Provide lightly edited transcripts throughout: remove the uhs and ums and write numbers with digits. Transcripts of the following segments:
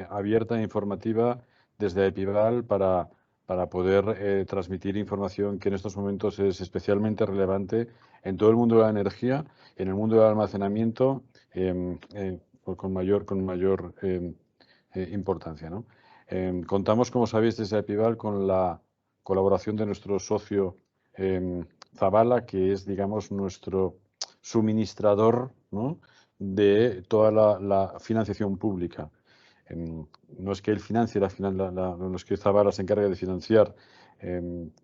abierta e informativa desde Epival para poder transmitir información que en estos momentos es especialmente relevante en todo el mundo de la energía, en el mundo del almacenamiento, con mayor importancia, ¿no? Contamos, como sabéis, desde Epival con la colaboración de nuestro socio Zabala, que es, digamos, nuestro suministrador, ¿no?, de toda la financiación pública. No es que él financie, no es que Zabala se encargue de financiar,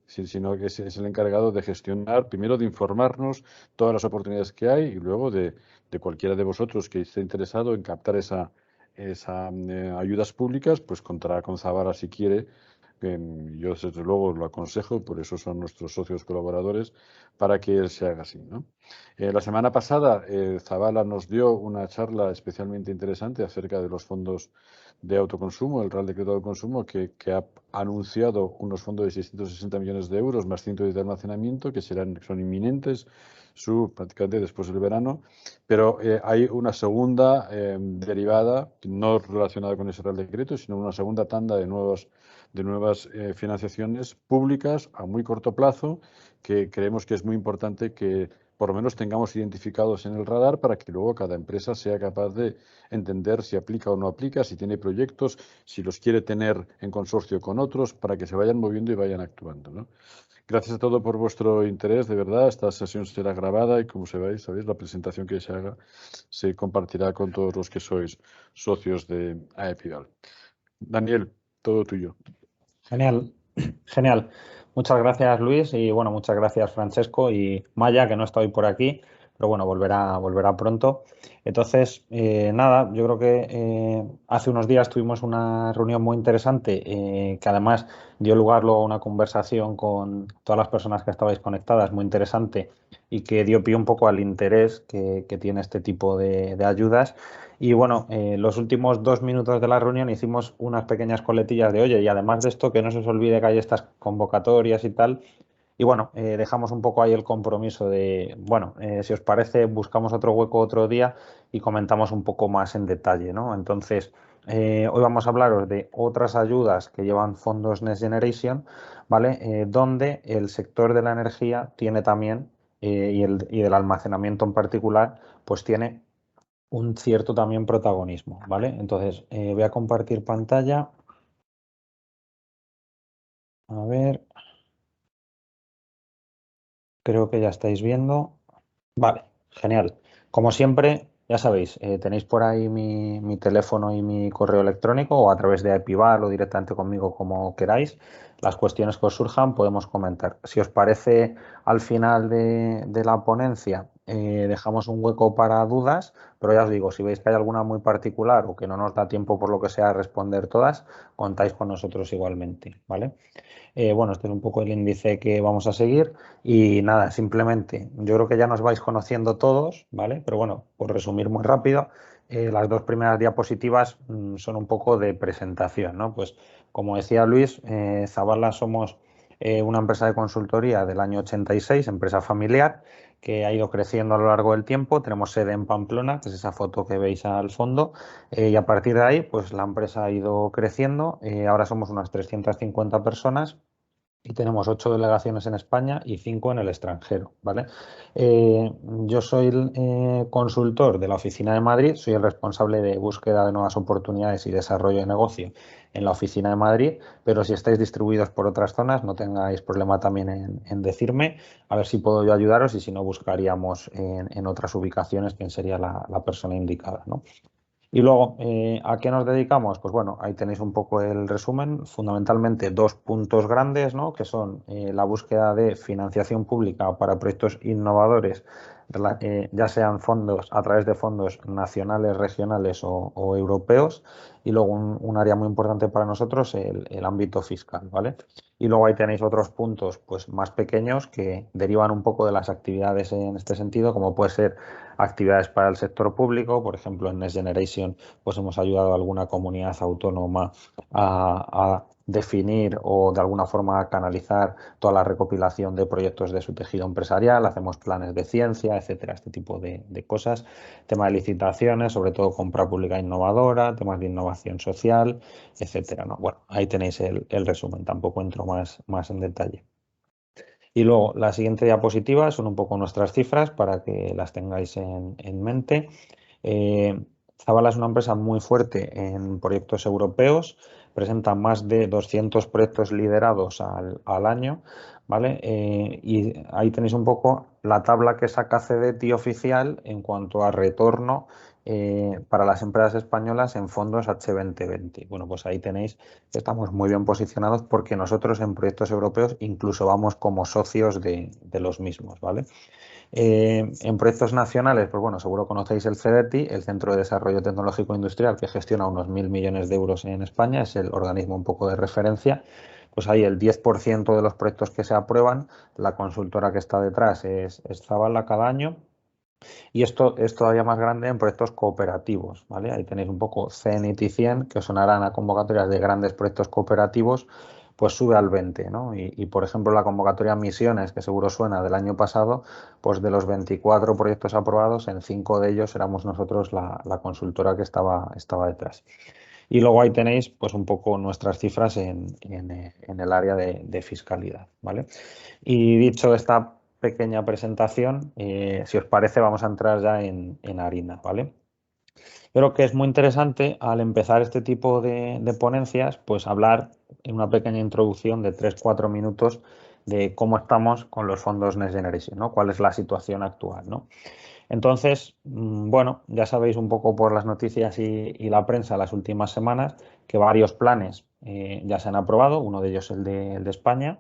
sino que es el encargado de gestionar, primero de informarnos todas las oportunidades que hay y luego de cualquiera de vosotros que esté interesado en captar esa ayudas públicas, pues contará con Zabala si quiere. Yo desde luego lo aconsejo, por eso son nuestros socios colaboradores, para que él se haga así, ¿no? La semana pasada Zabala nos dio una charla especialmente interesante acerca de los fondos de autoconsumo, el Real Decreto de Autoconsumo, que ha anunciado unos fondos de 660 millones de euros más 110 de almacenamiento, que son inminentes, prácticamente después del verano, pero hay una segunda derivada, no relacionada con ese Real Decreto, sino una segunda tanda de nuevas financiaciones públicas a muy corto plazo, que creemos que es muy importante que por lo menos tengamos identificados en el radar para que luego cada empresa sea capaz de entender si aplica o no aplica, si tiene proyectos, si los quiere tener en consorcio con otros, para que se vayan moviendo y vayan actuando, ¿no? Gracias a todos por vuestro interés, de verdad. Esta sesión será grabada y, como sabéis, la presentación que se haga se compartirá con todos los que sois socios de AEPIDAL. Daniel, todo tuyo. Genial, genial. Muchas gracias, Luis, y bueno, muchas gracias, Francesco y Maya, que no está hoy por aquí, pero bueno, volverá pronto. Entonces, nada, yo creo que hace unos días tuvimos una reunión muy interesante, que además dio lugar luego a una conversación con todas las personas que estabais conectadas, muy interesante, y que dio pie un poco al interés que tiene este tipo de ayudas. Y bueno, los últimos 2 minutos de la reunión hicimos unas pequeñas coletillas de, oye, y además de esto, que no se os olvide que hay estas convocatorias y tal. Y bueno, dejamos un poco ahí el compromiso de, bueno, si os parece, buscamos otro hueco otro día y comentamos un poco más en detalle, ¿no? Entonces, hoy vamos a hablaros de otras ayudas que llevan fondos Next Generation, ¿vale? Donde el sector de la energía tiene también, y del almacenamiento en particular, pues tiene un cierto también protagonismo, ¿vale? Entonces, voy a compartir pantalla. A ver, creo que ya estáis viendo. Vale, genial. Como siempre, ya sabéis, tenéis por ahí mi teléfono y mi correo electrónico o a través de Epival o directamente conmigo como queráis. Las cuestiones que os surjan podemos comentar. Si os parece, al final de la ponencia dejamos un hueco para dudas, pero ya os digo, si veis que hay alguna muy particular o que no nos da tiempo por lo que sea a responder todas, contáis con nosotros igualmente, ¿vale? Bueno, este es un poco el índice que vamos a seguir y nada, simplemente yo creo que ya nos vais conociendo todos, ¿vale? Pero bueno, por resumir muy rápido, las dos primeras diapositivas son un poco de presentación, ¿no? Pues como decía Luis, Zabala somos una empresa de consultoría del año 86, empresa familiar, que ha ido creciendo a lo largo del tiempo. Tenemos sede en Pamplona, que es esa foto que veis al fondo, y a partir de ahí, pues la empresa ha ido creciendo. Ahora somos unas 350 personas y tenemos 8 delegaciones en España y 5 en el extranjero, ¿vale? Yo soy el consultor de la oficina de Madrid, soy el responsable de búsqueda de nuevas oportunidades y desarrollo de negocio en la oficina de Madrid, pero si estáis distribuidos por otras zonas, no tengáis problema también en decirme, a ver si puedo yo ayudaros y si no, buscaríamos en otras ubicaciones quién sería la persona indicada, ¿no? Y luego, ¿a qué nos dedicamos? Pues bueno, ahí tenéis un poco el resumen. Fundamentalmente dos puntos grandes, ¿no? Que son la búsqueda de financiación pública para proyectos innovadores, ya sean fondos a través de fondos nacionales, regionales o europeos. Y luego un área muy importante para nosotros, el ámbito fiscal, ¿vale? Y luego ahí tenéis otros puntos pues, más pequeños que derivan un poco de las actividades en este sentido, como puede ser actividades para el sector público. Por ejemplo, en Next Generation pues hemos ayudado a alguna comunidad autónoma a definir o de alguna forma canalizar toda la recopilación de proyectos de su tejido empresarial, hacemos planes de ciencia, etcétera, este tipo de cosas, tema de licitaciones, sobre todo compra pública innovadora, temas de innovación social, etcétera, ¿no? Bueno, ahí tenéis el resumen, tampoco entro más en detalle. Y luego, la siguiente diapositiva son un poco nuestras cifras para que las tengáis en mente. Zabala es una empresa muy fuerte en proyectos europeos, presenta más de 200 proyectos liderados al año, ¿vale? Y ahí tenéis un poco la tabla que saca CDTI oficial en cuanto a retorno para las empresas españolas en fondos H2020. Bueno, pues ahí tenéis que estamos muy bien posicionados porque nosotros en proyectos europeos incluso vamos como socios de los mismos, ¿vale? En proyectos nacionales, pues bueno, seguro conocéis el CDTI, el Centro de Desarrollo Tecnológico Industrial, que gestiona unos 1.000 millones de euros en España, es el organismo un poco de referencia. Pues ahí el 10% de los proyectos que se aprueban, la consultora que está detrás es Zabala cada año. Y esto es todavía más grande en proyectos cooperativos, ¿vale? Ahí tenéis un poco Zenit y 100, que sonarán a convocatorias de grandes proyectos cooperativos, pues sube al 20, ¿no? Y, por ejemplo, la convocatoria Misiones, que seguro suena del año pasado, pues de los 24 proyectos aprobados, en 5 de ellos éramos nosotros la consultora que estaba detrás. Y luego ahí tenéis pues un poco nuestras cifras en el área de fiscalidad, ¿vale? Y dicho esta pequeña presentación, si os parece vamos a entrar ya en harina, ¿vale? Creo que es muy interesante al empezar este tipo de ponencias, pues hablar en una pequeña introducción de 3-4 minutos de cómo estamos con los fondos Next Generation, ¿no? Cuál es la situación actual, ¿no? Entonces, bueno, ya sabéis un poco por las noticias y la prensa las últimas semanas que varios planes ya se han aprobado, uno de ellos el de España.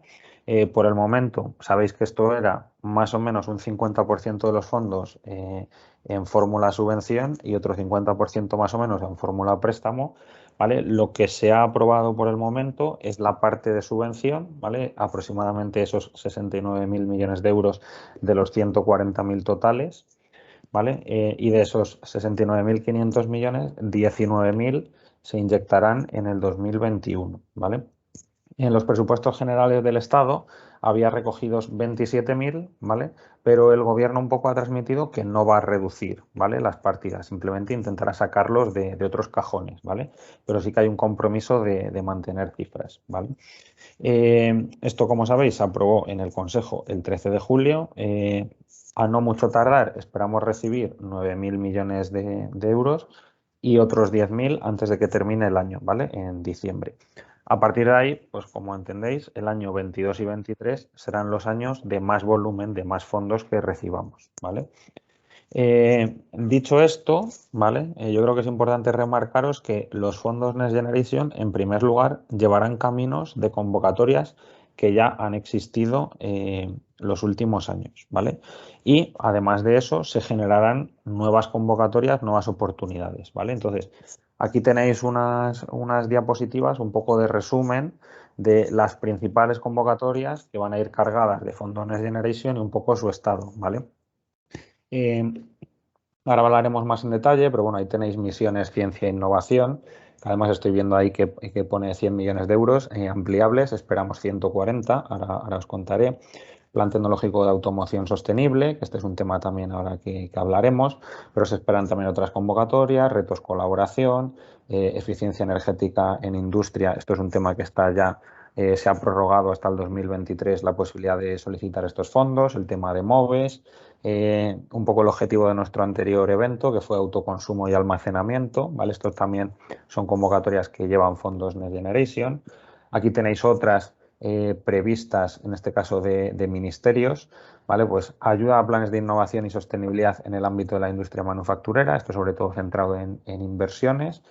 Por el momento, sabéis que esto era más o menos un 50% de los fondos en fórmula subvención y otro 50% más o menos en fórmula préstamo. ¿Vale? Lo que se ha aprobado por el momento es la parte de subvención, ¿vale? Aproximadamente esos 69.000 millones de euros de los 140.000 totales. ¿Vale? Y de esos 69.500 millones, 19.000 se inyectarán en el 2021, ¿vale? En los presupuestos generales del Estado había recogidos 27.000, ¿vale? Pero el gobierno un poco ha transmitido que no va a reducir, ¿vale? Las partidas, simplemente intentará sacarlos de otros cajones, ¿vale? Pero sí que hay un compromiso de mantener cifras, ¿vale? Esto, como sabéis, se aprobó en el Consejo el 13 de julio. A no mucho tardar, esperamos recibir 9.000 millones de euros y otros 10.000 antes de que termine el año, ¿vale? En diciembre. A partir de ahí, pues como entendéis, el año 22 y 23 serán los años de más volumen, de más fondos que recibamos, ¿vale? Dicho esto, ¿vale? Yo creo que es importante remarcaros que los fondos Next Generation, en primer lugar, llevarán caminos de convocatorias que ya han existido los últimos años, ¿vale? Y además de eso, se generarán nuevas convocatorias, nuevas oportunidades, ¿vale? Entonces, aquí tenéis unas diapositivas, un poco de resumen de las principales convocatorias que van a ir cargadas de fondos Next Generation y un poco su estado, ¿vale? Ahora hablaremos más en detalle, pero bueno, ahí tenéis misiones, ciencia e innovación. Además estoy viendo ahí que pone 100 millones de euros ampliables, esperamos 140, ahora os contaré. Plan tecnológico de automoción sostenible, que este es un tema también ahora que hablaremos, pero se esperan también otras convocatorias, retos colaboración, eficiencia energética en industria, esto es un tema que está ya, se ha prorrogado hasta el 2023 la posibilidad de solicitar estos fondos, el tema de MOVES, un poco el objetivo de nuestro anterior evento, que fue autoconsumo y almacenamiento, ¿vale? Estos también son convocatorias que llevan fondos Next Generation. Aquí tenéis otras previstas, en este caso de ministerios, ¿vale? Pues ayuda a planes de innovación y sostenibilidad en el ámbito de la industria manufacturera, esto sobre todo centrado en inversiones.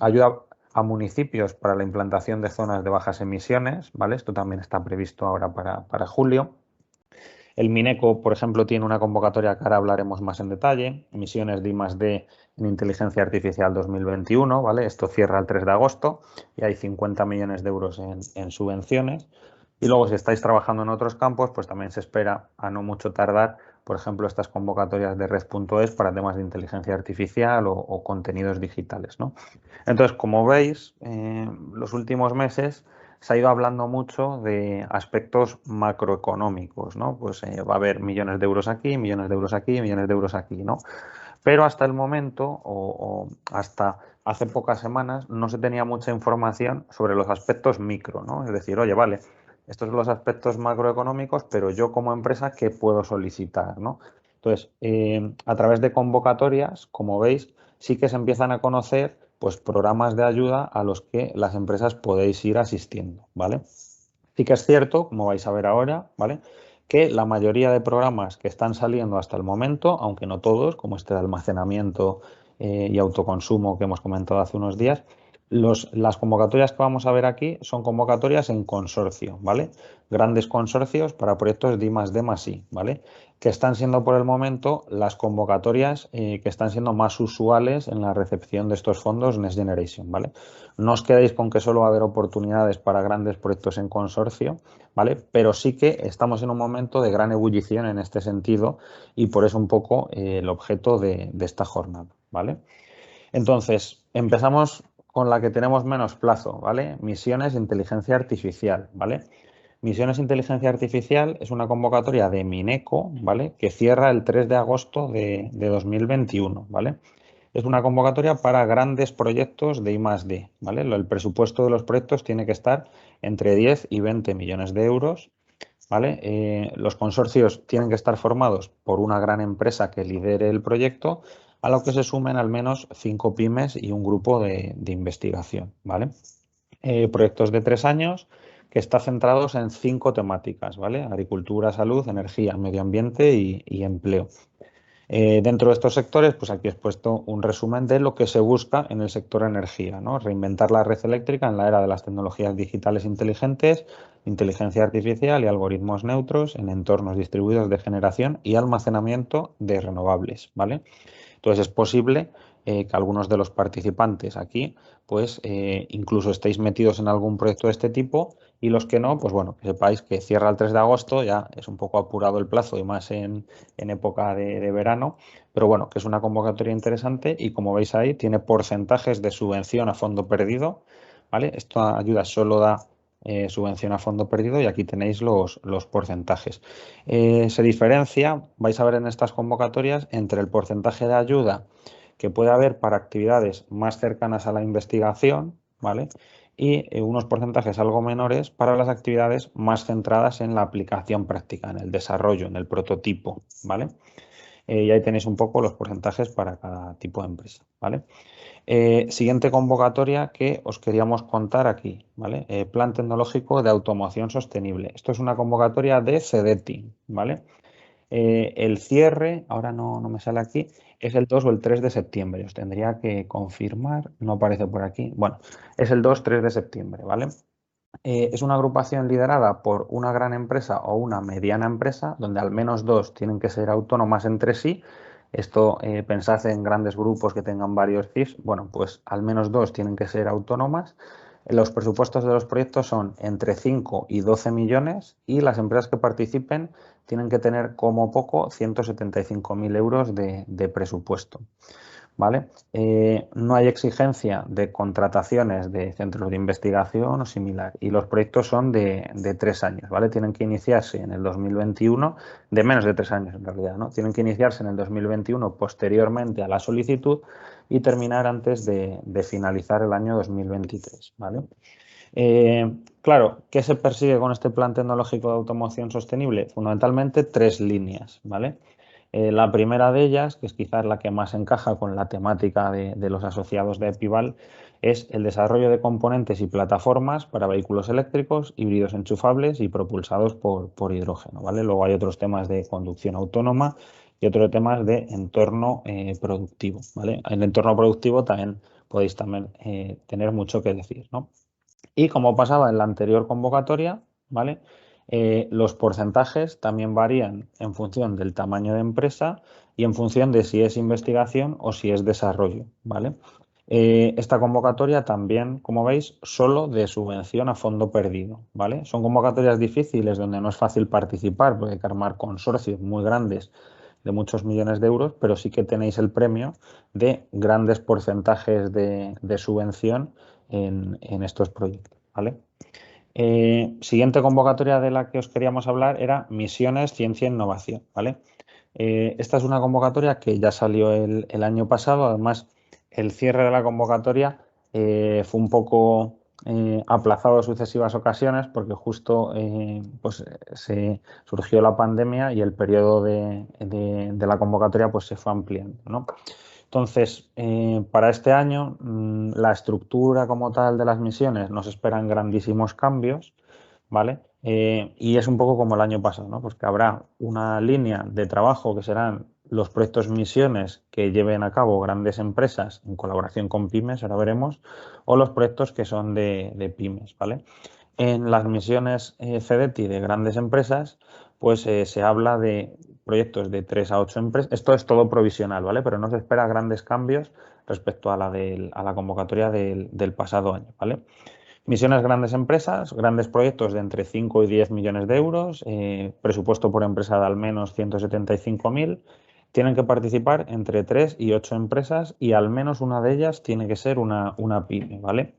Ayuda a municipios para la implantación de zonas de bajas emisiones, ¿vale? Esto también está previsto ahora para julio. El Mineco, por ejemplo, tiene una convocatoria que ahora hablaremos más en detalle, misiones de I+D en inteligencia artificial 2021, ¿vale? Esto cierra el 3 de agosto y hay 50 millones de euros en subvenciones. Y luego, si estáis trabajando en otros campos, pues también se espera, a no mucho tardar, por ejemplo, estas convocatorias de Red.es para temas de inteligencia artificial o contenidos digitales, ¿no? Entonces, como veis, los últimos meses se ha ido hablando mucho de aspectos macroeconómicos, ¿no? Pues va a haber millones de euros aquí, millones de euros aquí, millones de euros aquí, ¿no? Pero hasta el momento, o hasta hace pocas semanas, no se tenía mucha información sobre los aspectos micro, ¿no? Es decir, oye, vale, estos son los aspectos macroeconómicos, pero yo como empresa, ¿qué puedo solicitar, ¿no? Entonces, a través de convocatorias, como veis, sí que se empiezan a conocer pues, programas de ayuda a los que las empresas podéis ir asistiendo, ¿vale? Sí que es cierto, como vais a ver ahora, ¿vale?, que la mayoría de programas que están saliendo hasta el momento, aunque no todos, como este de almacenamiento y autoconsumo que hemos comentado hace unos días, las convocatorias que vamos a ver aquí son convocatorias en consorcio, ¿vale? Grandes consorcios para proyectos de I+D+I, ¿vale? Que están siendo por el momento las convocatorias que están siendo más usuales en la recepción de estos fondos Next Generation, ¿vale? No os quedéis con que solo va a haber oportunidades para grandes proyectos en consorcio, ¿vale? Pero sí que estamos en un momento de gran ebullición en este sentido y por eso un poco el objeto de esta jornada, ¿vale? Entonces, empezamos con la que tenemos menos plazo, ¿vale? Misiones de inteligencia artificial, ¿vale? Misiones de inteligencia artificial es una convocatoria de Mineco, ¿vale?, que cierra el 3 de agosto de 2021, ¿vale? Es una convocatoria para grandes proyectos de I+D, ¿vale? El presupuesto de los proyectos tiene que estar entre 10 y 20 millones de euros, ¿vale? Los consorcios tienen que estar formados por una gran empresa que lidere el proyecto, a lo que se sumen al menos 5 pymes y un grupo de investigación, ¿vale? Proyectos de 3 años que están centrados en 5 temáticas, ¿vale? Agricultura, salud, energía, medio ambiente y empleo. Dentro de estos sectores, pues aquí he puesto un resumen de lo que se busca en el sector energía, ¿no? Reinventar la red eléctrica en la era de las tecnologías digitales inteligentes, inteligencia artificial y algoritmos neutros en entornos distribuidos de generación y almacenamiento de renovables, ¿vale? Entonces es posible que algunos de los participantes aquí, pues incluso estéis metidos en algún proyecto de este tipo y los que no, pues bueno, que sepáis que cierra el 3 de agosto, ya es un poco apurado el plazo y más en época de verano, pero bueno, que es una convocatoria interesante y como veis ahí tiene porcentajes de subvención a fondo perdido, ¿vale? Esta ayuda solo da subvención a fondo perdido y aquí tenéis los porcentajes. Se diferencia, vais a ver en estas convocatorias, entre el porcentaje de ayuda que puede haber para actividades más cercanas a la investigación, ¿vale?, y unos porcentajes algo menores para las actividades más centradas en la aplicación práctica, en el desarrollo, en el prototipo, ¿vale? Y ahí tenéis un poco los porcentajes para cada tipo de empresa, ¿vale? Siguiente convocatoria que os queríamos contar aquí, ¿vale? Plan tecnológico de automoción sostenible. Esto es una convocatoria de CEDETI, ¿vale? El cierre, ahora no me sale aquí, es el 2 o el 3 de septiembre. Os tendría que confirmar, no aparece por aquí. Bueno, es el 2-3 de septiembre, ¿vale? Es una agrupación liderada por una gran empresa o una mediana empresa, donde al menos 2 tienen que ser autónomas entre sí. Esto, pensad en grandes grupos que tengan varios CIFs, bueno, pues al menos 2 tienen que ser autónomas. Los presupuestos de los proyectos son entre 5 y 12 millones y las empresas que participen tienen que tener como poco 175.000 euros de presupuesto, ¿vale? No hay exigencia de contrataciones de centros de investigación o similar y los proyectos son de 3 años, ¿vale? Tienen que iniciarse en el 2021, de menos de 3 años en realidad, ¿no? Tienen que iniciarse en el 2021 posteriormente a la solicitud y terminar antes de finalizar el año 2023, ¿vale? Claro, ¿qué se persigue con este plan tecnológico de automoción sostenible? Fundamentalmente 3 líneas, ¿vale? La primera de ellas, que es quizás la que más encaja con la temática de los asociados de Epival, es el desarrollo de componentes y plataformas para vehículos eléctricos, híbridos enchufables y propulsados por hidrógeno, ¿vale? Luego hay otros temas de conducción autónoma y otros temas de entorno productivo, ¿vale? En el entorno productivo también podéis tener mucho que decir, ¿no? Y como pasaba en la anterior convocatoria, ¿vale? Los porcentajes también varían en función del tamaño de empresa y en función de si es investigación o si es desarrollo, ¿vale? Esta convocatoria también, como veis, solo de subvención a fondo perdido, ¿vale? Son convocatorias difíciles donde no es fácil participar porque hay que armar consorcios muy grandes de muchos millones de euros, pero sí que tenéis el premio de grandes porcentajes de subvención en estos proyectos, ¿vale? Siguiente convocatoria de la que os queríamos hablar era Misiones Ciencia e Innovación, ¿vale? Esta es una convocatoria que ya salió el año pasado. Además, el cierre de la convocatoria fue un poco aplazado en sucesivas ocasiones porque justo pues, se surgió la pandemia y el periodo de la convocatoria pues, se fue ampliando, ¿no? Entonces, para este año, la estructura como tal de las misiones nos esperan grandísimos cambios, ¿vale? Y es un poco como el año pasado, ¿no? Pues que habrá una línea de trabajo que serán los proyectos misiones que lleven a cabo grandes empresas en colaboración con pymes, ahora veremos, o los proyectos que son de pymes, ¿vale? En las misiones CDTI de grandes empresas, pues se habla de proyectos de 3 a 8 empresas. Esto es todo provisional, ¿vale? Pero no se espera grandes cambios respecto a la convocatoria del pasado año, ¿vale? Misiones grandes empresas, grandes proyectos de entre 5 y 10 millones de euros, presupuesto por empresa de al menos 175.000. Tienen que participar entre 3 y 8 empresas y al menos una de ellas tiene que ser una pyme, ¿vale?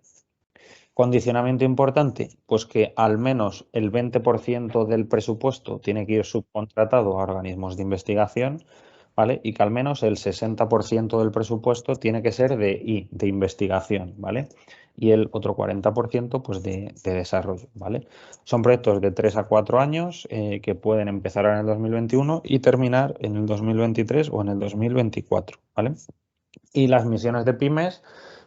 Condicionamiento importante, pues que al menos el 20% del presupuesto tiene que ir subcontratado a organismos de investigación, ¿vale? Y que al menos el 60% del presupuesto tiene que ser de investigación, ¿vale? Y el otro 40% pues de desarrollo, ¿vale? Son proyectos de 3 a 4 años que pueden empezar en el 2021 y terminar en el 2023 o en el 2024, ¿vale? Y las misiones de pymes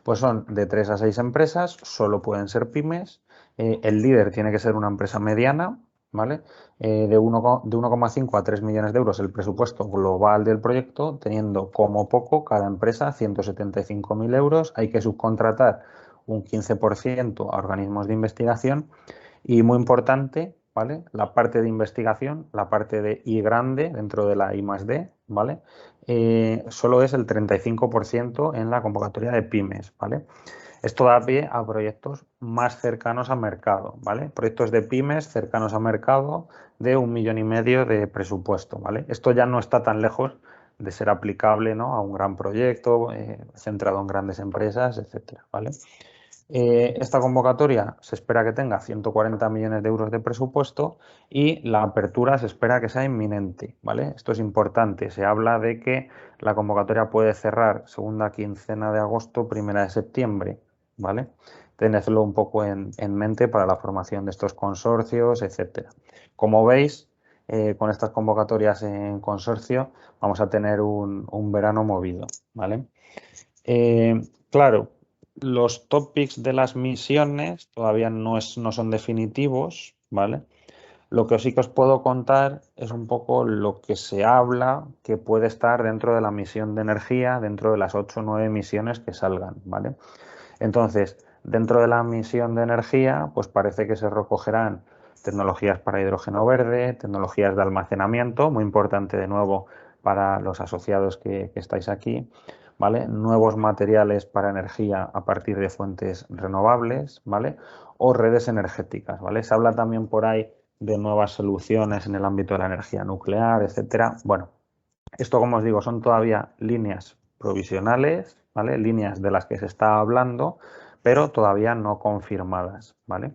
pues son de 3 a 6 empresas, solo pueden ser pymes. El líder tiene que ser una empresa mediana, ¿vale? De 1,5 a 3 millones de euros el presupuesto global del proyecto, teniendo como poco cada empresa 175.000 euros. Hay que subcontratar un 15% a organismos de investigación y muy importante, ¿vale? La parte de investigación, la parte de I grande dentro de la I+D, ¿vale? Solo es el 35% en la convocatoria de pymes, ¿vale? Esto da pie a proyectos más cercanos a mercado, ¿vale? Proyectos de pymes cercanos a mercado de 1,5 millones de presupuesto, ¿vale? Esto ya no está tan lejos de ser aplicable, ¿no? A un gran proyecto centrado en grandes empresas, etcétera, ¿vale? Esta convocatoria se espera que tenga 140 millones de euros de presupuesto y la apertura se espera que sea inminente, ¿vale? Esto es importante. Se habla de que la convocatoria puede cerrar segunda quincena de agosto, primera de septiembre, ¿vale? Tenedlo un poco en mente para la formación de estos consorcios, etcétera. Como veis, con estas convocatorias en consorcio vamos a tener un verano movido, ¿vale? Claro, los topics de las misiones todavía no son definitivos, ¿vale? Lo que sí que os puedo contar es un poco lo que se habla que puede estar dentro de la misión de energía, dentro de las 8 o 9 misiones que salgan, ¿vale? Entonces, dentro de la misión de energía, pues parece que se recogerán tecnologías para hidrógeno verde, tecnologías de almacenamiento, muy importante de nuevo para los asociados que estáis aquí, ¿vale? Nuevos materiales para energía a partir de fuentes renovables, ¿vale? O redes energéticas, ¿vale? Se habla también por ahí de nuevas soluciones en el ámbito de la energía nuclear, etcétera. Bueno, esto, como os digo, son todavía líneas provisionales, ¿vale? Líneas de las que se está hablando, pero todavía no confirmadas, ¿vale?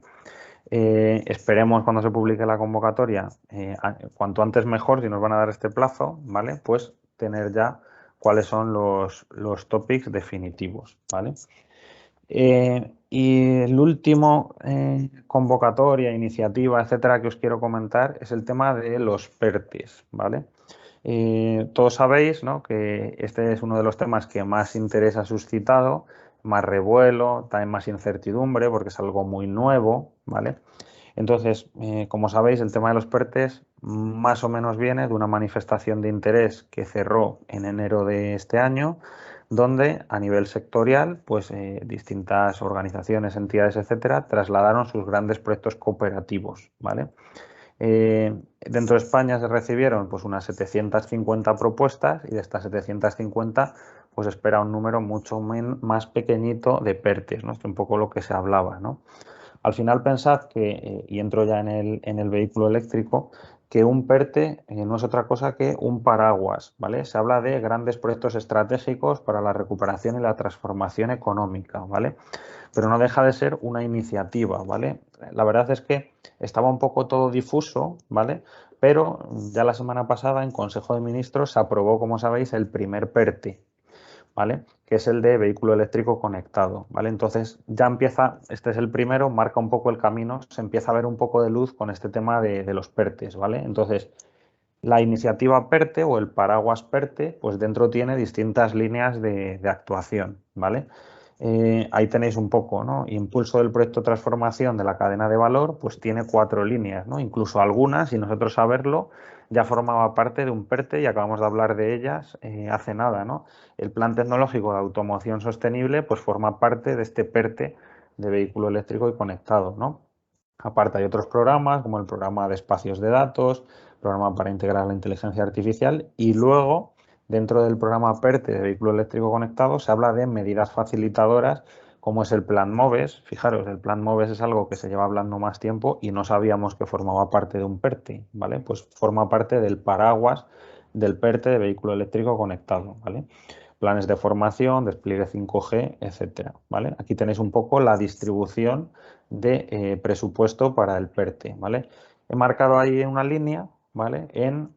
Esperemos cuando se publique la convocatoria, cuanto antes mejor, si nos van a dar este plazo, ¿vale? Pues tener ya cuáles son los topics definitivos, ¿vale? Y el último convocatoria, iniciativa, etcétera, que os quiero comentar es el tema de los PERTEs, ¿vale? Todos sabéis, ¿no?, que este es uno de los temas que más interés ha suscitado, más revuelo, también más incertidumbre, porque es algo muy nuevo, ¿vale? Entonces, como sabéis, el tema de los PERTEs más o menos viene de una manifestación de interés que cerró en enero de este año, donde a nivel sectorial, pues distintas organizaciones, entidades, etcétera, trasladaron sus grandes proyectos cooperativos, ¿vale? Dentro de España se recibieron pues unas 750 propuestas y de estas 750 pues espera un número mucho más pequeñito de PERTEs, ¿no? Es un poco lo que se hablaba, ¿no? Al final pensad que, y entro ya en el vehículo eléctrico, que un PERTE no es otra cosa que un paraguas, ¿vale? Se habla de grandes proyectos estratégicos para la recuperación y la transformación económica, ¿vale? Pero no deja de ser una iniciativa, ¿vale? La verdad es que estaba un poco todo difuso, ¿vale? Pero ya la semana pasada en Consejo de Ministros se aprobó, como sabéis, el primer PERTE, ¿vale? Que es el de vehículo eléctrico conectado, ¿vale? Entonces ya empieza, este es el primero, marca un poco el camino, se empieza a ver un poco de luz con este tema de los PERTES, ¿vale? Entonces, la iniciativa PERTE o el paraguas PERTE, pues dentro tiene distintas líneas de actuación, ¿vale? Ahí tenéis un poco, ¿no? Impulso del proyecto de transformación de la cadena de valor, pues tiene 4 líneas, ¿no? Incluso algunas, sin nosotros saberlo, ya formaba parte de un PERTE y acabamos de hablar de ellas hace nada, ¿no? El Plan Tecnológico de Automoción Sostenible, pues forma parte de este PERTE de vehículo eléctrico y conectado, ¿no? Aparte hay otros programas, como el programa de espacios de datos, programa para integrar la inteligencia artificial y luego, dentro del programa PERTE de vehículo eléctrico conectado, se habla de medidas facilitadoras como es el Plan MOVES. Fijaros, el Plan MOVES es algo que se lleva hablando más tiempo y no sabíamos que formaba parte de un PERTE, ¿vale? Pues forma parte del paraguas del PERTE de vehículo eléctrico conectado, ¿vale? Planes de formación, despliegue 5G, etcétera, ¿vale? Aquí tenéis un poco la distribución de presupuesto para el PERTE, ¿vale? He marcado ahí una línea, ¿vale? En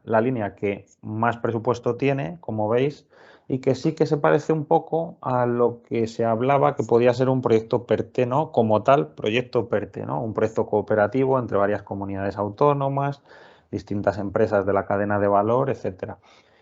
la línea que más presupuesto tiene, como veis, y que sí que se parece un poco a lo que se hablaba que podía ser un proyecto PERTE, ¿no? Como tal, proyecto PERTE, ¿no? Un proyecto cooperativo entre varias comunidades autónomas, distintas empresas de la cadena de valor, etcétera.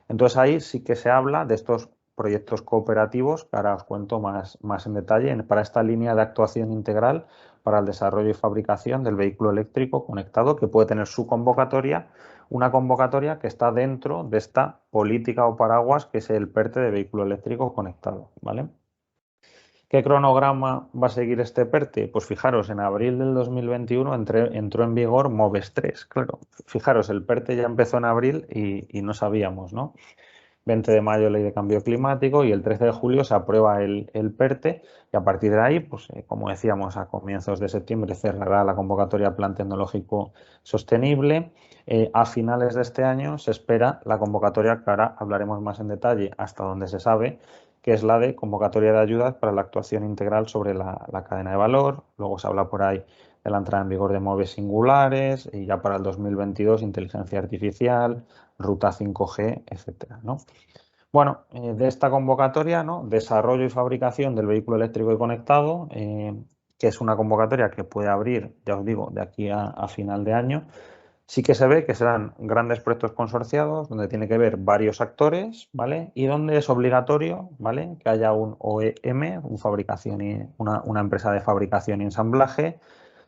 Entonces ahí sí que se habla de estos proyectos cooperativos, que ahora os cuento más en detalle, para esta línea de actuación integral para el desarrollo y fabricación del vehículo eléctrico conectado, que puede tener su convocatoria, una convocatoria que está dentro de esta política o paraguas que es el PERTE de vehículo eléctrico conectado, ¿vale? ¿Qué cronograma va a seguir este PERTE? Pues fijaros, en abril del 2021 entró en vigor MOVES 3, claro. Fijaros, el PERTE ya empezó en abril y no sabíamos, ¿no? 20 de mayo ley de cambio climático y el 13 de julio se aprueba el PERTE y a partir de ahí, pues como decíamos, a comienzos de septiembre cerrará la convocatoria Plan Tecnológico Sostenible. A finales de este año se espera la convocatoria que ahora hablaremos más en detalle hasta donde se sabe, que es la de convocatoria de ayudas para la actuación integral sobre la cadena de valor. Luego se habla por ahí de la entrada en vigor de MOVES singulares y ya para el 2022 inteligencia artificial, ruta 5G, etcétera, ¿no? Bueno, de esta convocatoria, ¿no? Desarrollo y fabricación del vehículo eléctrico y conectado, que es una convocatoria que puede abrir, ya os digo, de aquí a final de año. Sí que se ve que serán grandes proyectos consorciados donde tiene que haber varios actores, ¿vale? Y donde es obligatorio, ¿vale? Que haya un OEM, una empresa de fabricación y ensamblaje.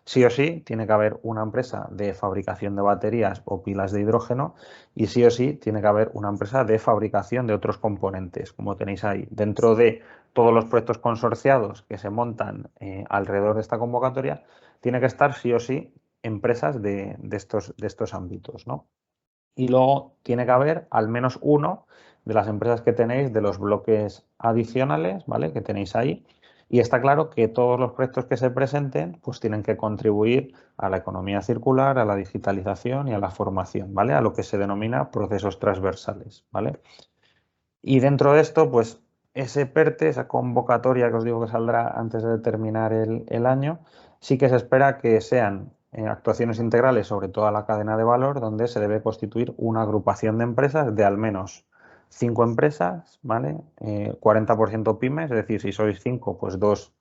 Sí o sí tiene que haber una empresa de fabricación de baterías o pilas de hidrógeno y sí o sí tiene que haber una empresa de fabricación de otros componentes, como tenéis ahí. Dentro de todos los proyectos consorciados que se montan alrededor de esta convocatoria, tiene que estar sí o sí empresas de estos ámbitos, ¿no? Y luego tiene que haber al menos uno de las empresas que tenéis de los bloques adicionales, ¿vale? Que tenéis ahí. Y está claro que todos los proyectos que se presenten pues tienen que contribuir a la economía circular, a la digitalización y a la formación, ¿vale? A lo que se denomina procesos transversales, ¿vale? Y dentro de esto, pues ese PERTE, esa convocatoria que os digo que saldrá antes de terminar el año, sí que se espera que sean actuaciones integrales sobre toda la cadena de valor, donde se debe constituir una agrupación de empresas de al menos 5 empresas, ¿vale? 40% pymes, es decir, si sois 5, pues 2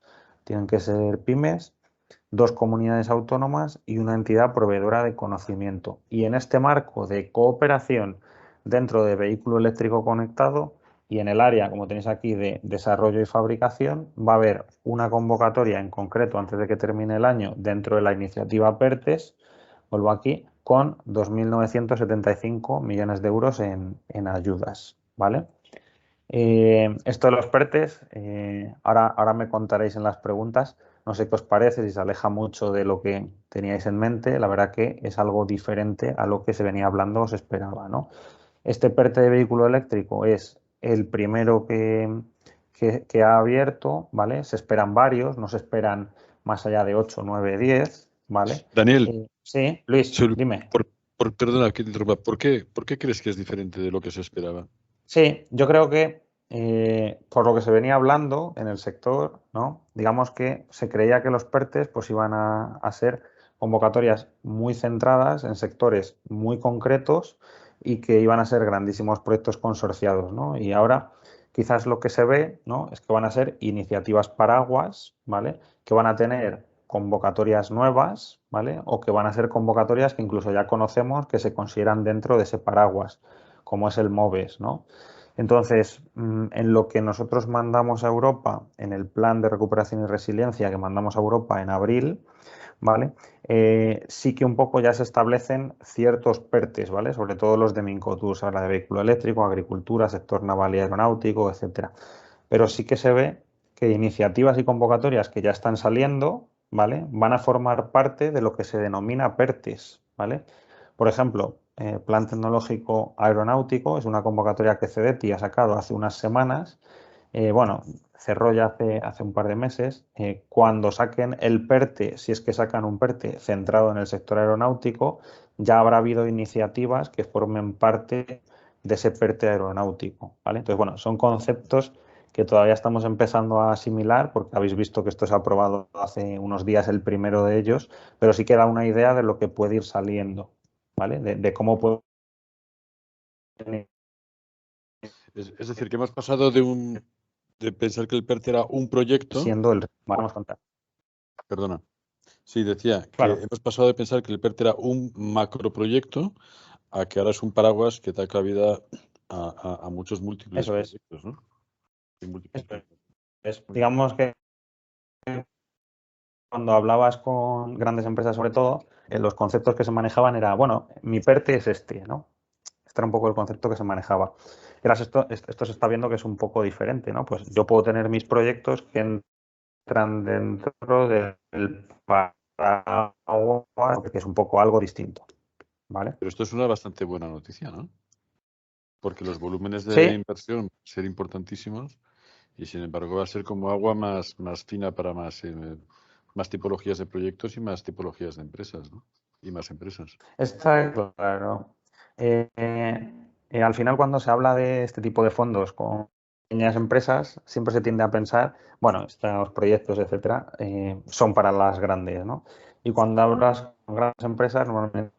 tienen que ser pymes, 2 comunidades autónomas y una entidad proveedora de conocimiento. Y en este marco de cooperación dentro de vehículo eléctrico conectado y en el área, como tenéis aquí, de desarrollo y fabricación, va a haber una convocatoria en concreto antes de que termine el año dentro de la iniciativa PERTES, vuelvo aquí, con 2.975 millones de euros en ayudas, ¿vale? Esto de los PERTES, ahora me contaréis en las preguntas, no sé qué os parece, si se aleja mucho de lo que teníais en mente, la verdad que es algo diferente a lo que se venía hablando, os esperaba, ¿no? Este PERTE de vehículo eléctrico es el primero que ha abierto, ¿vale? Se esperan varios, no se esperan más allá de 8, 9, 10, ¿vale? Daniel, Sí, Luis, sul- dime. por, Perdona que te interrumpa. ¿Por qué crees que es diferente de lo que se esperaba? Sí, yo creo que por lo que se venía hablando en el sector, ¿no? Digamos que se creía que los PERTES pues iban a ser convocatorias muy centradas en sectores muy concretos y que iban a ser grandísimos proyectos consorciados, ¿no? Y ahora quizás lo que se ve, ¿no? Es que van a ser iniciativas paraguas, ¿vale? Que van a tener convocatorias nuevas, ¿vale? O que van a ser convocatorias que incluso ya conocemos que se consideran dentro de ese paraguas, como es el MOVES, ¿no? Entonces, en lo que nosotros mandamos a Europa, en el plan de recuperación y resiliencia que mandamos a Europa en abril, ¿vale? Sí que un poco ya se establecen ciertos PERTES, ¿vale? Sobre todo los de Mincotur, habla de vehículo eléctrico, agricultura, sector naval y aeronáutico, etcétera. Pero sí que se ve que iniciativas y convocatorias que ya están saliendo, ¿vale? Van a formar parte de lo que se denomina PERTES, ¿vale? Por ejemplo, Plan Tecnológico Aeronáutico es una convocatoria que CEDETI ha sacado hace unas semanas. Bueno, cerró ya hace un par de meses. Cuando saquen el PERTE, si es que sacan un PERTE centrado en el sector aeronáutico, ya habrá habido iniciativas que formen parte de ese PERTE aeronáutico, ¿vale? Entonces, bueno, son conceptos que todavía estamos empezando a asimilar porque habéis visto que esto se ha aprobado hace unos días el primero de ellos, pero sí que da una idea de lo que puede ir saliendo, ¿vale? De cómo puede Es decir, que hemos pasado de pensar que el PERTE era un proyecto, siendo el... Vamos a contar. perdona, sí, decía que Claro, hemos pasado de pensar que el PERTE era un macroproyecto a que ahora es un paraguas que da cabida a muchos múltiples eso es. proyectos, ¿no? Y múltiples Eso proyectos. es. Digamos que cuando hablabas con grandes empresas, sobre todo, los conceptos que se manejaban era, bueno, mi PERTE es este, ¿no? Este era un poco el concepto que se manejaba. Esto se está viendo que es un poco diferente, ¿no? Pues yo puedo tener mis proyectos que entran dentro del paraguas, que es un poco algo distinto, ¿vale? Pero esto es una bastante buena noticia, ¿no? Porque los volúmenes de Sí, inversión van a ser importantísimos y sin embargo va a ser como agua más fina para más tipologías de proyectos y más tipologías de empresas, ¿no? Y más empresas. está claro. Eh, Al final, cuando se habla de este tipo de fondos con pequeñas empresas, siempre se tiende a pensar, bueno, estos proyectos, etcétera, son para las grandes, ¿no? Y cuando hablas con grandes empresas, normalmente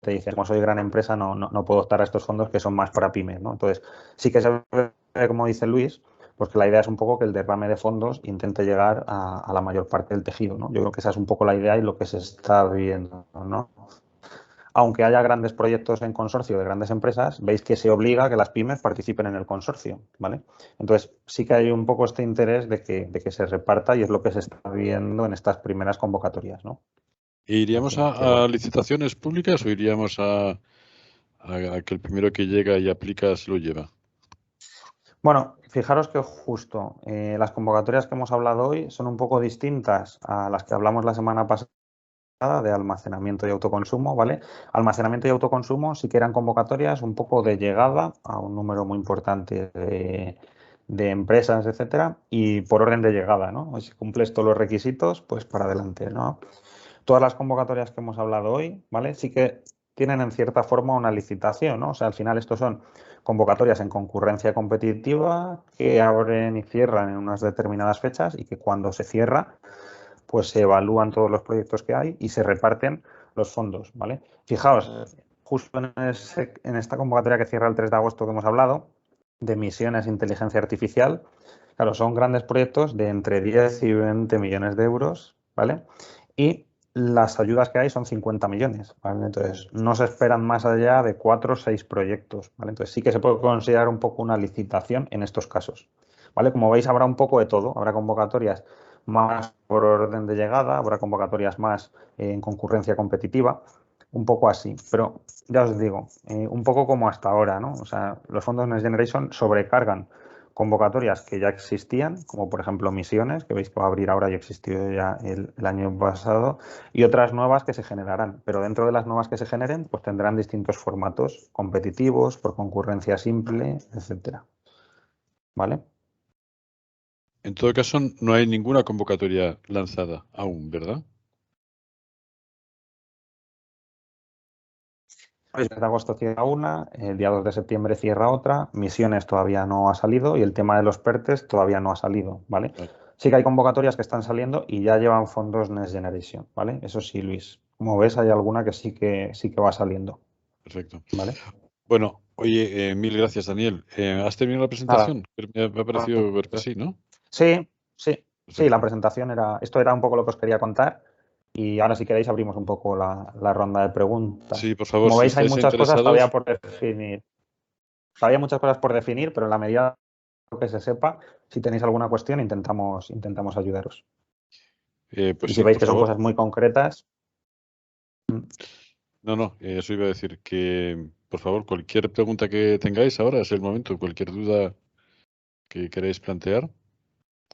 te dicen, como soy gran empresa, no puedo optar a estos fondos que son más para pymes, ¿no? Entonces, sí que se ve, como dice Luis, pues que la idea es un poco que el derrame de fondos intente llegar a la mayor parte del tejido, ¿no? Yo creo que esa es un poco la idea y lo que se está viendo, ¿no? Aunque haya grandes proyectos en consorcio de grandes empresas, veis que se obliga a que las pymes participen en el consorcio, ¿vale? Entonces, sí que hay un poco este interés de que se reparta y es lo que se está viendo en estas primeras convocatorias, ¿no? ¿E iríamos a Bueno. licitaciones públicas o iríamos a que el primero que llega y aplica se lo lleva? Bueno, fijaros que justo las convocatorias que hemos hablado hoy son un poco distintas a las que hablamos la semana pasada de almacenamiento y autoconsumo, ¿vale? Almacenamiento y autoconsumo sí que eran convocatorias un poco de llegada a un número muy importante de empresas, etcétera, y por orden de llegada, ¿no? Si cumples todos los requisitos, pues para adelante, ¿no? Todas las convocatorias que hemos hablado hoy, ¿vale? Sí que tienen en cierta forma una licitación, ¿no? O sea, al final estos son convocatorias en concurrencia competitiva que abren y cierran en unas determinadas fechas y que cuando se cierra pues se evalúan todos los proyectos que hay y se reparten los fondos, ¿vale? Fijaos, justo en esta convocatoria que cierra el 3 de agosto que hemos hablado, de misiones de inteligencia artificial, claro, son grandes proyectos de entre 10 y 20 millones de euros, ¿vale? Y las ayudas que hay son 50 millones, ¿vale? Entonces, no se esperan más allá de 4 o 6 proyectos, ¿vale? Entonces, sí que se puede considerar un poco una licitación en estos casos, ¿vale? Como veis, habrá un poco de todo, habrá convocatorias más por orden de llegada, habrá convocatorias más en concurrencia competitiva, un poco así. Pero ya os digo, un poco como hasta ahora, ¿no? O sea, los fondos Next Generation sobrecargan convocatorias que ya existían, como por ejemplo misiones, que veis que va a abrir ahora y existió ya el año pasado, y otras nuevas que se generarán. Pero dentro de las nuevas que se generen, pues tendrán distintos formatos competitivos, por concurrencia simple, etcétera. ¿Vale? En todo caso, no hay ninguna convocatoria lanzada aún, ¿verdad? El 10 de agosto cierra una, el día 2 de septiembre cierra otra, Misiones todavía no ha salido y el tema de los PERTES todavía no ha salido, ¿vale? Vale, Sí que hay convocatorias que están saliendo y ya llevan fondos Next Generation, ¿vale? Eso sí, Luis. Como ves, hay alguna que sí que va saliendo, perfecto. ¿vale? Bueno, oye, mil gracias, Daniel. ¿Has terminado la Nada. presentación? Me ha parecido ver que sí, ¿no? Sí, sí, la Perfecto. presentación esto era un poco lo que os quería contar y ahora si queréis abrimos un poco la ronda de preguntas. Sí, por favor, Como si veis, hay estáis muchas cosas todavía interesados, por definir. Todavía hay muchas cosas por definir, pero en la medida que se sepa, si tenéis alguna cuestión, intentamos ayudaros. pues Y si sí, veis por que son favor. cosas muy concretas, No, no, eso iba a decir que, por favor, cualquier pregunta que tengáis ahora es el momento, cualquier duda que queráis plantear,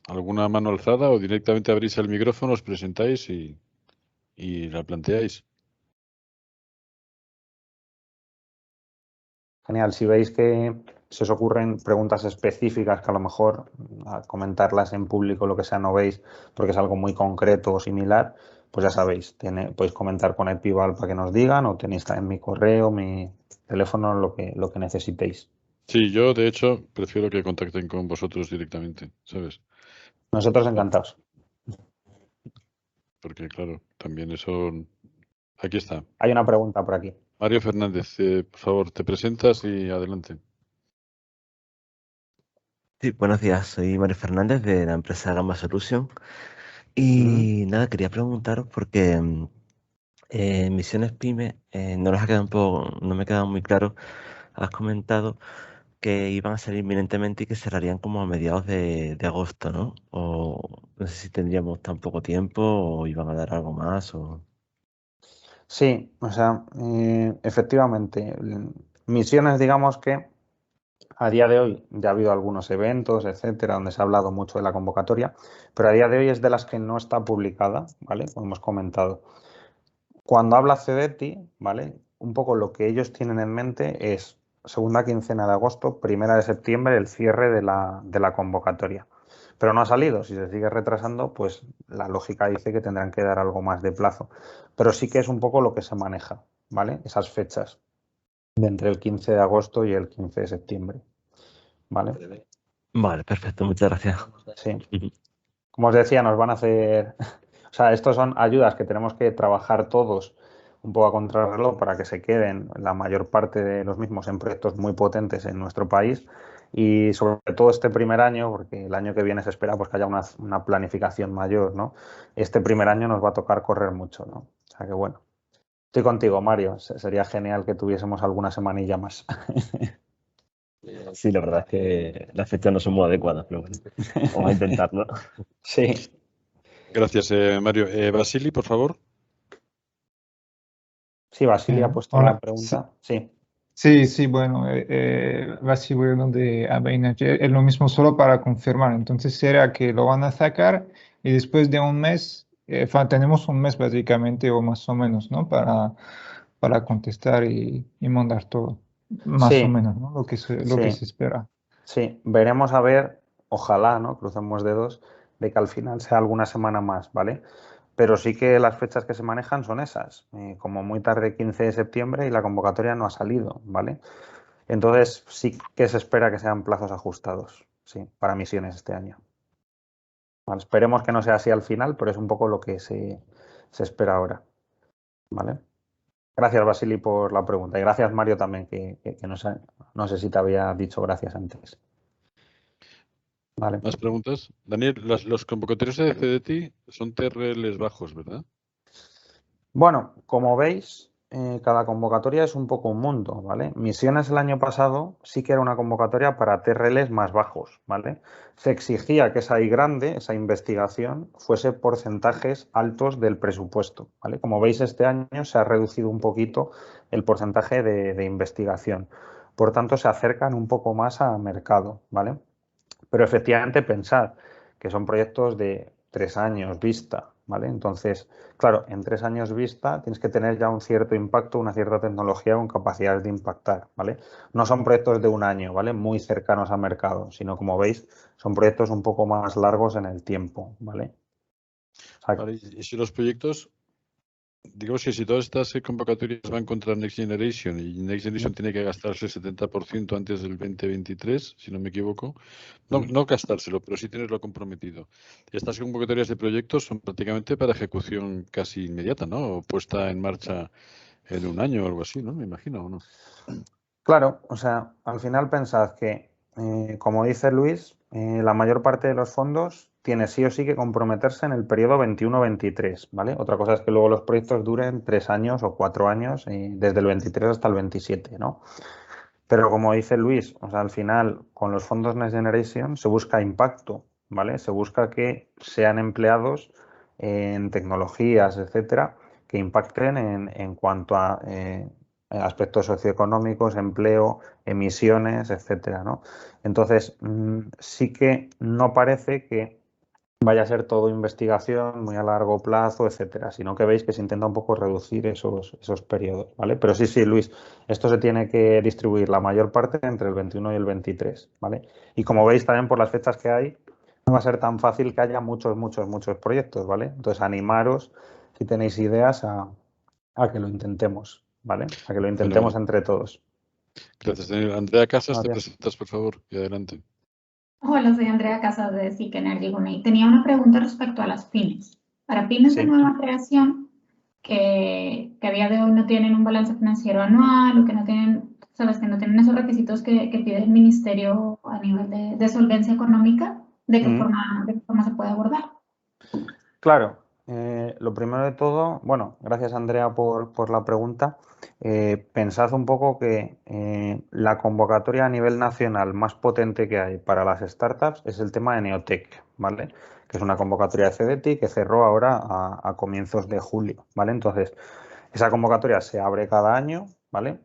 alguna mano alzada o directamente abrís el micrófono, os presentáis y la planteáis. genial. Si veis que se os ocurren preguntas específicas que a lo mejor comentarlas en público, lo que sea, no veis, porque es algo muy concreto o similar, pues ya sabéis, podéis comentar con Epival para que nos digan o tenéis también mi correo, mi teléfono, lo que necesitéis. Sí, yo de hecho prefiero que contacten con vosotros directamente, ¿sabes? Nosotros Por- encantados. Porque claro, también eso... Aquí está. Hay una pregunta por aquí. Mario Fernández, por favor, te presentas y adelante. Sí, buenos días, soy Mario Fernández de la empresa Gamma Solution Mm. y nada, quería preguntaros porque en Misiones Pyme no les ha quedado no me ha quedado muy claro. Has comentado que iban a salir inminentemente y que cerrarían como a mediados de agosto, ¿no? O no sé si tendríamos tan poco tiempo o iban a dar algo más o... Sí, o sea, efectivamente, Misiones, digamos que a día de hoy ya ha habido algunos eventos, etcétera, donde se ha hablado mucho de la convocatoria, pero a día de hoy es de las que no está publicada, ¿vale? Como hemos comentado. Cuando habla Cedeti, ¿vale? Un poco lo que ellos tienen en mente es segunda quincena de agosto, primera de septiembre, el cierre de la convocatoria. Pero no ha salido. Si se sigue retrasando, pues la lógica dice que tendrán que dar algo más de plazo. Pero sí que es un poco lo que se maneja, ¿vale? Esas fechas de entre el 15 de agosto y el 15 de septiembre, ¿vale? Vale, perfecto, muchas gracias. Sí. Como os decía, nos van a hacer, o sea, estos son ayudas que tenemos que trabajar todos un poco a contrarreloj para que se queden la mayor parte de los mismos en proyectos muy potentes en nuestro país y sobre todo este primer año, porque el año que viene se espera pues que haya una planificación mayor, ¿no? Este primer año nos va a tocar correr mucho, ¿no? O sea que bueno, estoy contigo, Mario. Sería genial que tuviésemos alguna semanilla más. Sí, la verdad es que las fechas no son muy adecuadas, pero bueno, vamos a intentarlo. Sí. Gracias, Mario. Basili, por favor. Sí, Basilia ha puesto la Hola, sí, pregunta. Sí. sí, bueno, Basi, bueno, de Avena, es lo mismo solo para confirmar. Entonces, será que lo van a sacar y después de un mes, tenemos un mes básicamente o más o menos, ¿no? Para contestar y mandar todo, más o Sí, menos, ¿no? Lo que sí. se espera. Sí, veremos a ver, ojalá, ¿no? Crucemos dedos de que al final sea alguna semana más, ¿vale? Pero sí que las fechas que se manejan son esas, como muy tarde 15 de septiembre y la convocatoria no ha salido, ¿vale? Entonces sí que se espera que sean plazos ajustados, sí, para misiones este año. Vale, esperemos que no sea así al final, pero es un poco lo que se espera ahora, ¿vale? Gracias, Basili, por la pregunta. Y gracias, Mario, también, que no sé si te había dicho gracias antes. Vale. ¿Más preguntas? Daniel, los convocatorios de CDT son TRLs bajos, ¿verdad? Bueno, como veis, cada convocatoria es un poco un mundo, ¿vale? Misiones el año pasado sí que era una convocatoria para TRLs más bajos, ¿vale? Se exigía que esa I grande, esa investigación, fuese porcentajes altos del presupuesto, ¿vale? Como veis, este año se ha reducido un poquito el porcentaje de investigación. Por tanto, se acercan un poco más a mercado, ¿vale? Pero efectivamente pensad que son proyectos de 3 años vista, ¿vale? Entonces, claro, en 3 años vista tienes que tener ya un cierto impacto, una cierta tecnología con capacidades de impactar, ¿vale? No son proyectos de un año, ¿vale? Muy cercanos a mercado, sino como veis, son proyectos un poco más largos en el tiempo, ¿vale? O sea, Vale, y si los proyectos digamos que si todas estas convocatorias van contra Next Generation y Next Generation tiene que gastarse el 70% antes del 2023, si no me equivoco, no gastárselo, pero sí tenerlo comprometido. Estas convocatorias de proyectos son prácticamente para ejecución casi inmediata, ¿no? O puesta en marcha en un año o algo así, ¿no? Me imagino, ¿o no? Claro, o sea, al final pensad que, como dice Luis, la mayor parte de los fondos tiene sí o sí que comprometerse en el periodo 21-23, ¿vale? Otra cosa es que luego los proyectos duren 3 años o 4 años, desde el 23 hasta el 27, ¿no? Pero como dice Luis, o sea, al final, con los fondos Next Generation se busca impacto, ¿vale? Se busca que sean empleados en tecnologías, etcétera, que impacten en cuanto a aspectos socioeconómicos, empleo, emisiones, etcétera, ¿no? Entonces, sí que no parece que vaya a ser todo investigación muy a largo plazo, etcétera, sino que veis que se intenta un poco reducir esos periodos, ¿vale? Pero sí, Luis, esto se tiene que distribuir la mayor parte entre el 21 y el 23, ¿vale? Y como veis también por las fechas que hay, no va a ser tan fácil que haya muchos proyectos, ¿vale? Entonces animaros, si tenéis ideas, a que lo intentemos, ¿vale? A que lo intentemos entre todos. Gracias, Daniel. Andrea Casas, te Gracias. presentas, por favor, y adelante. Hola, soy Andrea Casas de SIC Energy y tenía una pregunta respecto a las pymes. Para pymes de nueva creación, que a día de hoy no tienen un balance financiero anual o que no tienen, sabes, que no tienen esos requisitos que pide el ministerio a nivel de solvencia económica, ¿de qué forma se puede abordar? Claro, lo primero de todo, bueno, gracias Andrea por la pregunta. Pensad un poco que la convocatoria a nivel nacional más potente que hay para las startups es el tema de Neotech, ¿vale? Que es una convocatoria de CDTI que cerró ahora a comienzos de julio, ¿vale? Entonces, esa convocatoria se abre cada año, ¿vale?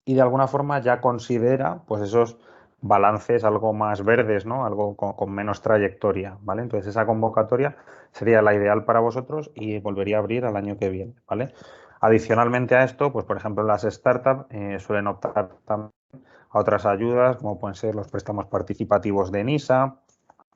Y de alguna forma ya considera pues esos balances algo más verdes, ¿no? Algo con menos trayectoria, ¿vale? Entonces esa convocatoria sería la ideal para vosotros y volvería a abrir al año que viene, ¿vale? Adicionalmente a esto, pues por ejemplo las startups suelen optar también a otras ayudas, como pueden ser los préstamos participativos de NISA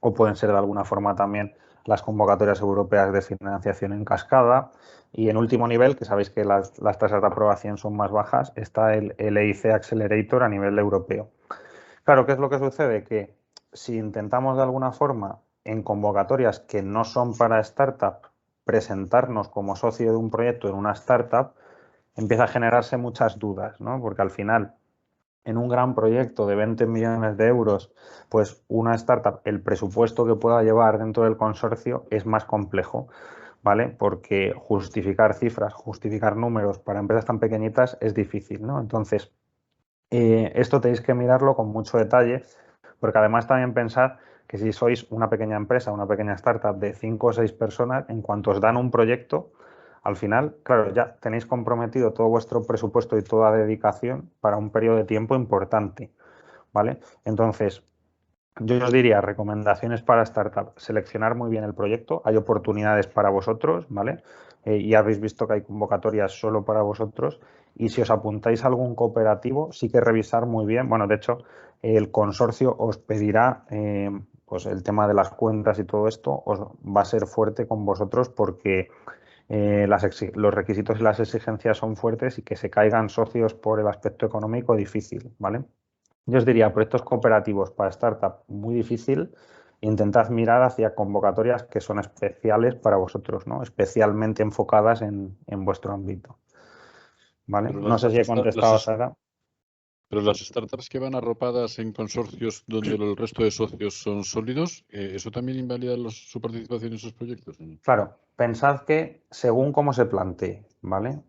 o pueden ser de alguna forma también las convocatorias europeas de financiación en cascada. Y en último nivel, que sabéis que las tasas de aprobación son más bajas, está el EIC Accelerator a nivel europeo. Claro, ¿qué es lo que sucede? Que si intentamos de alguna forma en convocatorias que no son para startup presentarnos como socio de un proyecto en una startup, empieza a generarse muchas dudas, ¿no? Porque al final, en un gran proyecto de 20 millones de euros, pues una startup, el presupuesto que pueda llevar dentro del consorcio es más complejo, ¿vale? Porque justificar cifras, justificar números para empresas tan pequeñitas es difícil, ¿no? Entonces, esto tenéis que mirarlo con mucho detalle, porque además también pensad que si sois una pequeña empresa, una pequeña startup de 5 o 6 personas, en cuanto os dan un proyecto, al final, claro, ya tenéis comprometido todo vuestro presupuesto y toda dedicación para un periodo de tiempo importante, ¿vale? Entonces, yo os diría recomendaciones para startup, seleccionar muy bien el proyecto, hay oportunidades para vosotros, ¿vale? Ya habéis visto que hay convocatorias solo para vosotros y si os apuntáis a algún cooperativo, sí que revisar muy bien, bueno, de hecho, el consorcio os pedirá, pues el tema de las cuentas y todo esto os va a ser fuerte con vosotros porque los requisitos y las exigencias son fuertes y que se caigan socios por el aspecto económico difícil, ¿vale? Yo os diría, proyectos cooperativos para startup muy difícil, intentad mirar hacia convocatorias que son especiales para vosotros, ¿no? Especialmente enfocadas en vuestro ámbito, ¿vale? Pero No sé si he contestado, Sara. Pero las startups que van arropadas en consorcios donde el resto de socios son sólidos, ¿eso también invalida su participación en esos proyectos? Claro, pensad que según cómo se plantee, ¿vale?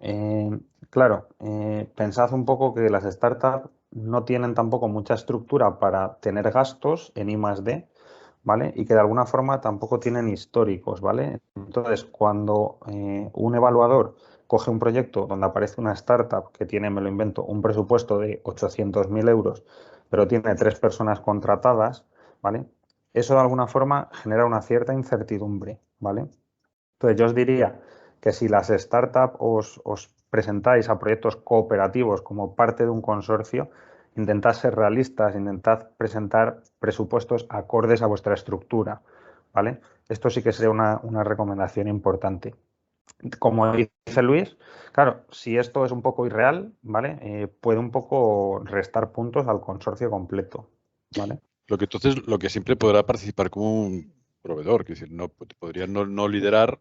Pensad un poco que las startups no tienen tampoco mucha estructura para tener gastos en I+D, ¿vale? Y que de alguna forma tampoco tienen históricos, ¿vale? Entonces, cuando un evaluador coge un proyecto donde aparece una startup que tiene, me lo invento, un presupuesto de 800.000 euros, pero tiene 3 personas contratadas, ¿vale? Eso de alguna forma genera una cierta incertidumbre, ¿vale? Entonces, yo os diría que si las startups os presentáis a proyectos cooperativos como parte de un consorcio, intentad ser realistas, intentad presentar presupuestos acordes a vuestra estructura, ¿vale? Esto sí que sería una recomendación importante. como dice Luis, claro, si esto es un poco irreal, ¿vale? Puede un poco restar puntos al consorcio completo, ¿vale? Lo que siempre podrá participar como un proveedor, que decir, no podría no liderar,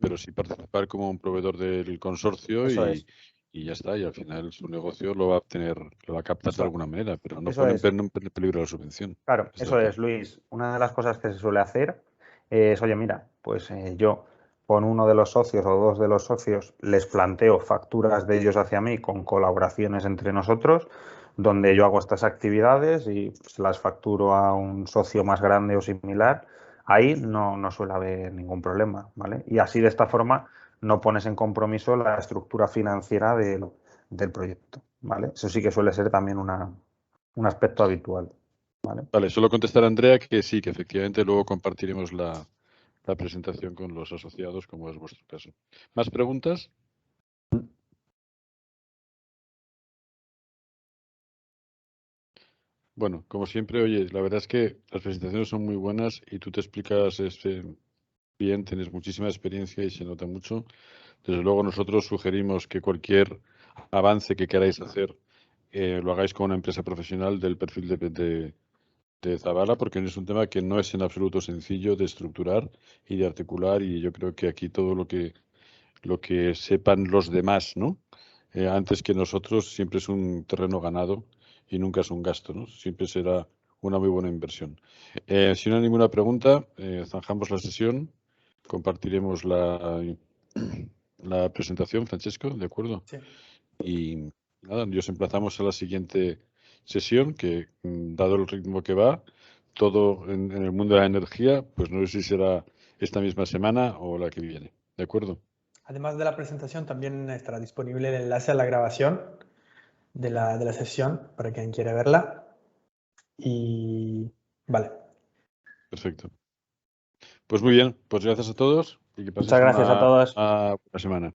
pero sí participar como un proveedor del consorcio Eso es. y ya está. Y al final su negocio lo va a obtener, lo va a captar de Eso- alguna manera, pero no eso ponen es. en peligro la subvención. Claro, Está eso claro. es, Luis. Una de las cosas que se suele hacer es, oye, mira, pues yo con uno de los socios o dos de los socios les planteo facturas de ellos hacia mí con colaboraciones entre nosotros, donde yo hago estas actividades y pues, las facturo a un socio más grande o similar. Ahí no suele haber ningún problema, ¿vale? Y así de esta forma no pones en compromiso la estructura financiera del proyecto, ¿vale? Eso sí que suele ser también un aspecto habitual. Vale, solo contestar a Andrea que sí, que efectivamente luego compartiremos la presentación con los asociados, como es vuestro caso. ¿Más preguntas? Bueno, como siempre, oye, la verdad es que las presentaciones son muy buenas y tú te explicas bien, tienes muchísima experiencia y se nota mucho. Desde luego nosotros sugerimos que cualquier avance que queráis hacer lo hagáis con una empresa profesional del perfil de Zabala, porque es un tema que no es en absoluto sencillo de estructurar y de articular, y yo creo que aquí todo lo que sepan los demás, ¿no? Antes que nosotros, siempre es un terreno ganado y nunca es un gasto, ¿no? Siempre será una muy buena inversión. Si no hay ninguna pregunta, zanjamos la sesión, compartiremos la presentación, Francesco, ¿de acuerdo? Sí. Y nada, nos emplazamos a la siguiente sesión, que dado el ritmo que va, todo en el mundo de la energía, pues no sé si será esta misma semana o la que viene, ¿de acuerdo? Además de la presentación, también estará disponible el enlace a la grabación de la sesión para quien quiera verla. Y vale. Perfecto. Pues muy bien, pues gracias a todos y que paséis Muchas gracias a todos. una buena semana.